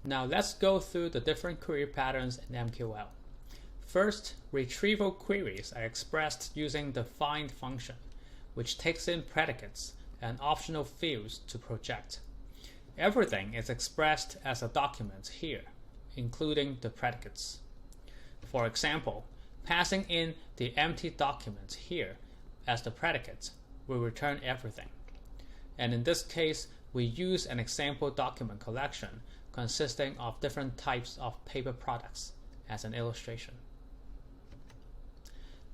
Now let's go through the different query patterns in MQL. First, retrieval queries are expressed using the find function, which takes in predicates and optional fields to project. Everything is expressed as a document here, including the predicates. For example, passing in the empty document here as the predicate will return everything. And in this case, we use an example document collection consisting of different types of paper products as an illustration.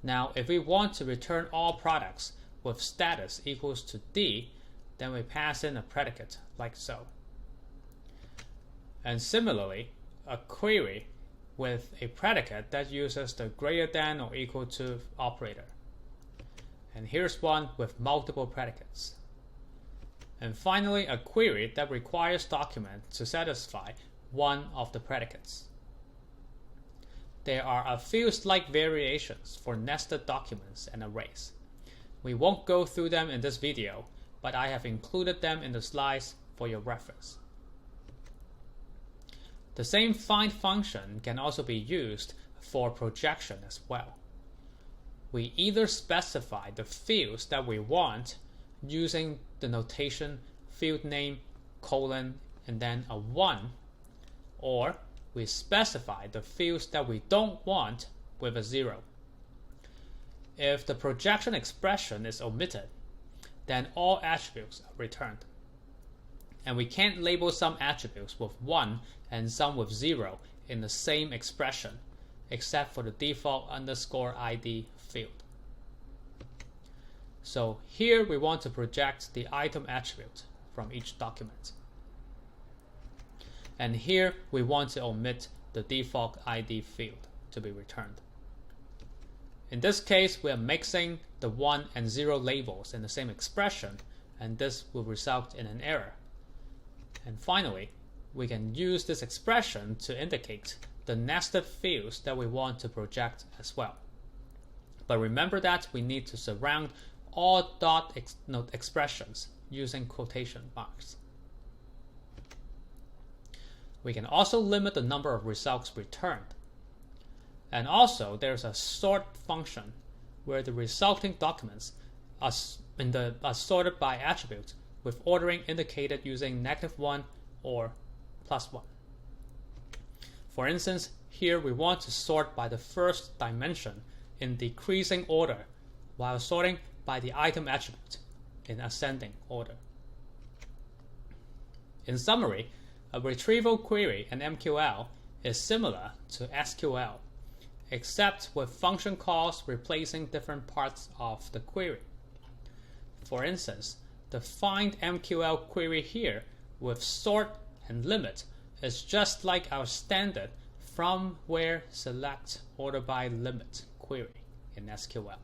Now, if we want to return all products with status equals to D, then we pass in a predicate like so. And similarly, a query with a predicate that uses the greater than or equal to operator. And here's one with multiple predicates. And finally, a query that requires document to satisfy one of the predicates. There are a few slight variations for nested documents and arrays. We won't go through them in this video, but I have included them in the slides for your reference. The same find function can also be used for projection as well. We either specify the fields that we want using the notation field name, colon, and then a 1, or we specify the fields that we don't want with a 0. If the projection expression is omitted, then all attributes are returned. And we can't label some attributes with 1 and some with 0 in the same expression, except for the default _ID field. So here we want to project the item attribute from each document. And here we want to omit the default ID field to be returned. In this case, we are mixing the 1 and 0 labels in the same expression, and this will result in an error. And finally, we can use this expression to indicate the nested fields that we want to project as well. But remember that we need to surround all dot expressions using quotation marks. We can also limit the number of results returned. And also, there's a sort function where the resulting documents are sorted by attribute with ordering indicated using -1 or +1. For instance, here we want to sort by the first dimension in decreasing order while sorting by the item attribute in ascending order. In summary, a retrieval query in MQL is similar to SQL, except with function calls replacing different parts of the query. For instance, the find MQL query here with sort and limit is just like our standard from where select order by limit query in SQL.